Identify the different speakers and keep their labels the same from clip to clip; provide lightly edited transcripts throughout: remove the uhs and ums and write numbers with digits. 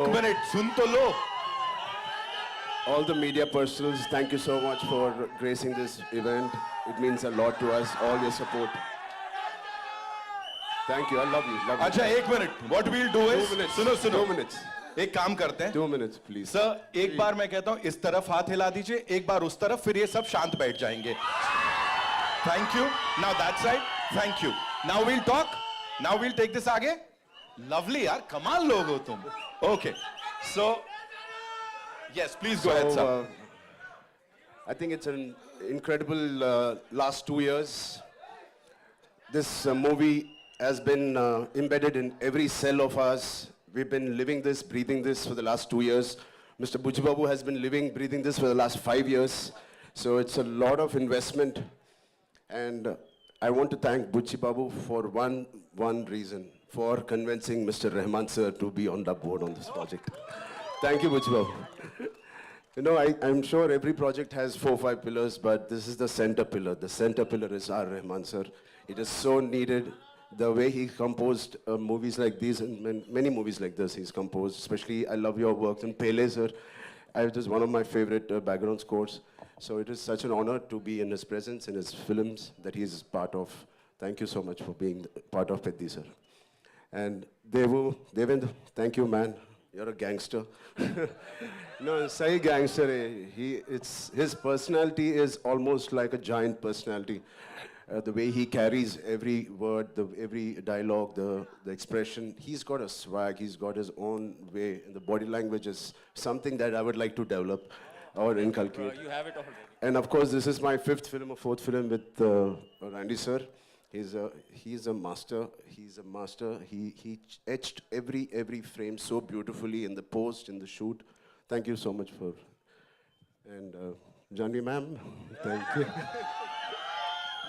Speaker 1: एक मिनट सुन तो लो.
Speaker 2: All the media personals, thank you so much for gracing this event. It means a lot to us, all your support. Thank you, I love you. Love
Speaker 1: अच्छा
Speaker 2: you.
Speaker 1: एक minute. What we'll do is
Speaker 2: 2 minutes.
Speaker 1: सुनो सुनो
Speaker 2: 2 minutes.
Speaker 1: एक काम करते हैं.
Speaker 2: 2 minutes, please.
Speaker 1: Sir एक बार मैं कहता हूं इस तरफ हाथ हिला दीजिए, एक बार उस तरफ, फिर ये सब शांत बैठ जाएंगे. Thank you. Now that side. Thank you. Now we'll talk. Now we'll take this आगे. लवली यार, कमाल लोग हो तुम. Okay so yes, please go ahead, sir.
Speaker 2: I think it's an incredible last 2 years. This movie has been embedded in every cell of us. We've been living this, breathing this for the last 2 years. Mr. Buchi Babu has been living, breathing this for the last 5 years. So it's a lot of investment. And I want to thank Buchi Babu for one reason, for convincing Mr. Rahman sir to be on the board on this project. Thank you, Buchi Babu. You know, I'm sure every project has 4 or 5 pillars, but this is the center pillar. The center pillar is R. Rahman sir. It is so needed. The way he composed movies like these, and many movies like this he's composed, especially I love your works. And Pele sir, it is one of my favorite background scores. So it is such an honor to be in his presence, in his films that he is part of. Thank you so much for being part of Peddi sir. And Devendra, thank you, man. You're a gangster. No, say gangster. His personality is almost like a giant personality. The way he carries every word, every dialogue, the expression. He's got a swag. He's got his own way. And the body language is something that I would like to develop or inculcate.
Speaker 3: You have it already.
Speaker 2: And of course, this is my 5th film or 4th film with Randy sir. He's a master. He's a master. He etched every frame so beautifully in the post, in the shoot. Thank you so much for. And Janvi ma'am, thank you.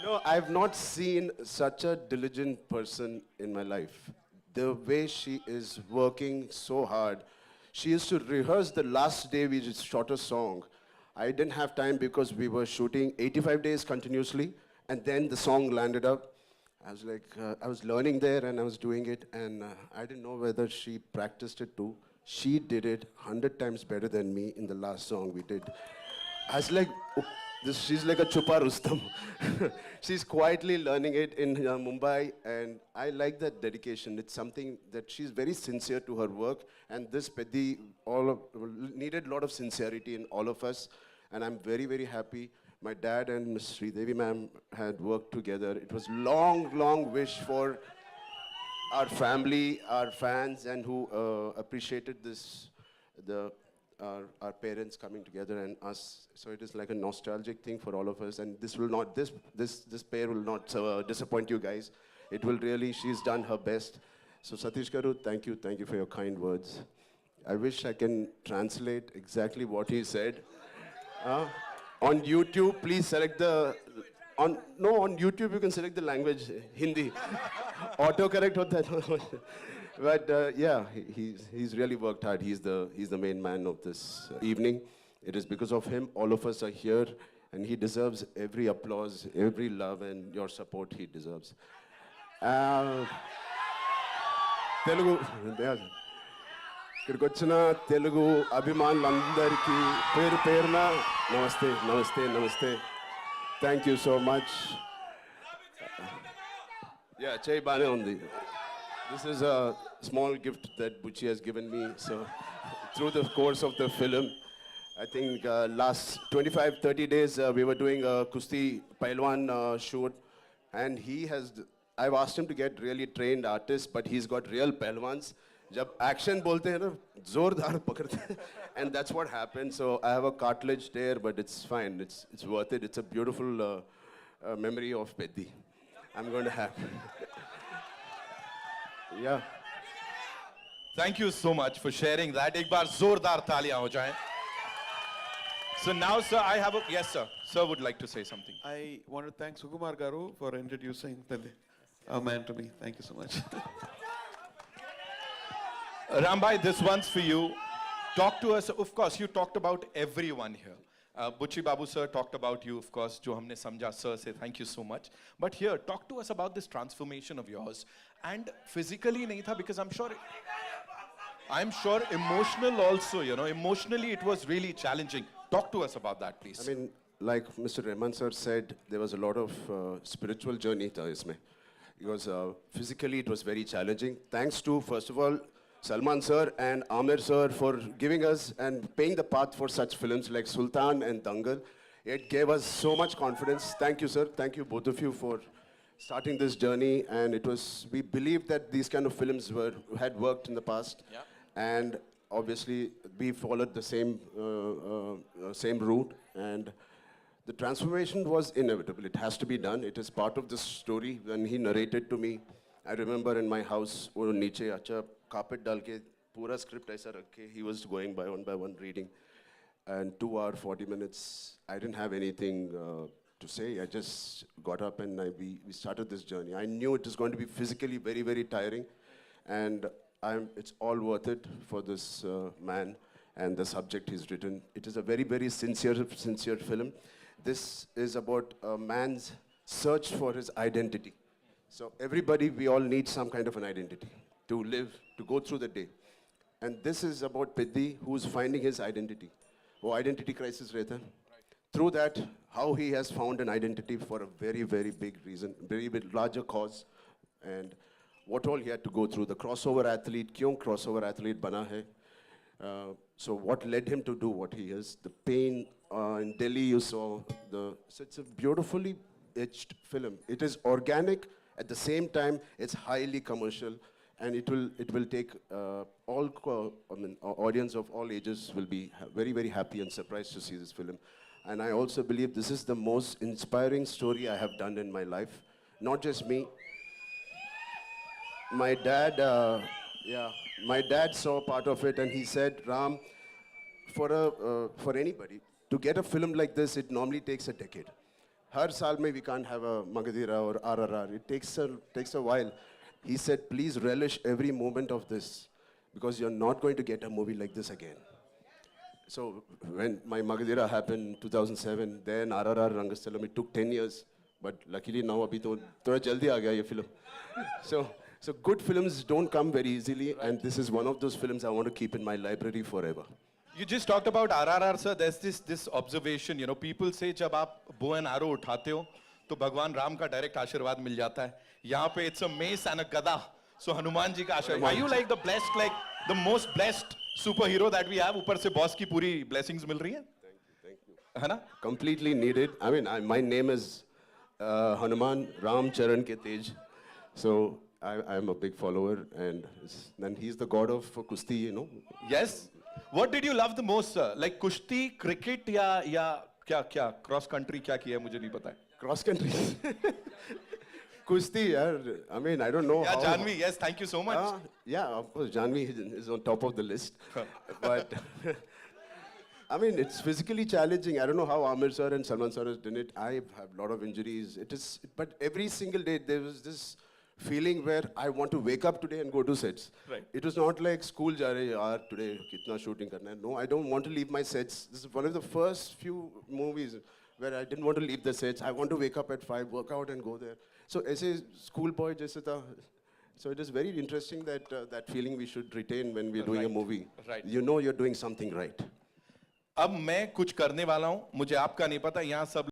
Speaker 2: No, I've not seen such a diligent person in my life. The way she is working so hard. She used to rehearse the last day we just shot a song. I didn't have time because we were shooting 85 days continuously, and then the song landed up. I was like, I was learning there and I was doing it, and I didn't know whether she practiced it too. She did it 100 times better than me in the last song we did. I was like, oh, she's like a Chupa Rustam. She's quietly learning it in Mumbai, and I like that dedication. It's something that she's very sincere to her work, and this Peddi needed a lot of sincerity in all of us, and I'm very, very happy. My dad and Ms. Sridevi ma'am had worked together. It was long wish for our family, our fans, and who appreciated this, our parents coming together and us. So it is like a nostalgic thing for all of us. And this pair will not disappoint you guys. It will really, she's done her best. So Satish Garu, thank you for your kind words. I wish I can translate exactly what he said. On YouTube, please select on YouTube you can select the language, Hindi. Autocorrect hota hai. But yeah, he's really worked hard. He's the main man of this evening. It is because of him all of us are here, and he deserves every applause, every love, and your support he deserves. Telugu. ఇక్కడికి వచ్చిన తెలుగు అభిమానులందరికీ పేరు పేరున నమస్తే. Thank you so much. Yeah, చేయి బానే ఉంది. This is a small gift that Buchi has given me. So through the course of the film, I think last 25-30 days we were doing a Kusti Pailwan shoot, and I've asked him to get really trained artists, but he's got real Pailwans. जब action बोलते हैं ना जोरदार पकड़ते हैं, and that's what happened. So I have a cartilage there, but it's fine. It's worth it. It's a beautiful memory of Peddi. I'm going to have. Yeah.
Speaker 1: Thank you so much for sharing that. एक बार जोरदार तालियां हो जाएं. So now, sir, I have yes, sir. Sir would like to say something.
Speaker 4: I want to thank Sukumar Garu for introducing Peddi, a man to me. Thank you so much.
Speaker 1: Rambhai, this one's for you. Talk to us. Of course, you talked about everyone here. Buchi Babu sir talked about you, of course. Jo humne samjha, sir, say thank you so much. But here, talk to us about this transformation of yours. And physically nahi tha, because I'm sure I'm sure emotional also, you know, emotionally it was really challenging. Talk to us about that, please.
Speaker 2: I mean, like Mr. Rahman sir said, there was a lot of spiritual journey tha isme. Because physically it was very challenging. Thanks to, first of all, Salman sir and Amir sir for giving us and paying the path for such films like Sultan and Dangal. It gave us so much confidence. Thank you, sir. Thank you, both of you, for starting this journey. And it was, we believed that these kind of films had worked in the past.
Speaker 1: Yeah.
Speaker 2: And obviously, we followed the same route. And the transformation was inevitable. It has to be done. It is part of the story. When he narrated to me, I remember in my house, वो नीचे अच्छा carpet डाल के पूरा script ऐसा रख के, he was going by one reading. And 2 hours, 40 minutes, I didn't have anything to say. I just got up and we started this journey. I knew it was going to be physically very, very tiring. And it's all worth it for this man and the subject he's written. It is a very, very sincere film. This is about a man's search for his identity. So everybody, we all need some kind of an identity to live, to go through the day. And this is about Piddi, who's finding his identity. वो identity crisis रहता है. Through that, how he has found an identity for a very, very big reason, very big larger cause, and what all he had to go through. The crossover athlete, क्यों crossover athlete बना है? So what led him to do what he is? The pain in Delhi, you saw so it's a beautifully etched film. It is organic. At the same time, it's highly commercial. And it will take audience of all ages will be very, very happy and surprised to see this film. And I also believe this is the most inspiring story I have done in my life. Not just me. My dad, my dad saw part of it and he said, Ram, for anybody, to get a film like this, it normally takes a decade. Har saal mein we can't have a Magadhira or RRR. It takes a while. He said, please relish every moment of this because you're not going to get a movie like this again. So when my Magadhira happened in 2007, then RRR Rangasthalam, it took 10 years. But luckily now, abhi to thoda jaldi aa gaya ye film. So good films don't come very easily, and this is one of those films I want to keep in my library forever.
Speaker 1: You just talked about RRR, sir. There's this observation, you know, people say जब आप bow and arrow उठाते हो, तो भगवान राम का direct आशीर्वाद मिल जाता है. यहाँ पे it's a mace and a gada. So Hanuman ji का आशीर्वाद. Are you like the blessed, like the most blessed superhero that we have? ऊपर से boss की पूरी blessings मिल रही हैं?
Speaker 2: Thank you.
Speaker 1: है ना?
Speaker 2: Completely needed. I mean, my name is Hanuman Ram Charan Ke Tej. So I'm a big follower, and he's the god of Kusti, you know.
Speaker 1: Yes. What did you love the most, sir? Like कुश्ती, cricket या क्या cross country क्या किया है मुझे नहीं पता है.
Speaker 2: Cross country. Kusti, yaar. I mean, I don't know.
Speaker 1: Yeah,
Speaker 2: how.
Speaker 1: Janvi, yes, thank you so much.
Speaker 2: Yeah, of course, Janvi is on top of the list. But, I mean, it's physically challenging. I don't know how Amir sir and Salman sir has done it. I have a lot of injuries. But every single day, there was this feeling where I want to wake up today and go to sets.
Speaker 1: Right.
Speaker 2: It was not like school ja rahe yaar today kitna shooting karna hai. No, I don't want to leave my sets. This is one of the first few movies where I didn't want to leave the sets. I want to wake up at 5, work out and go there. So as a schoolboy jaise tha. So it is very interesting that that feeling we should retain when we're doing a movie.
Speaker 1: Right.
Speaker 2: You know you're doing something right.
Speaker 1: अब मैं कुछ करने वाला हूं, मुझे आपका नहीं पता, यहाँ सब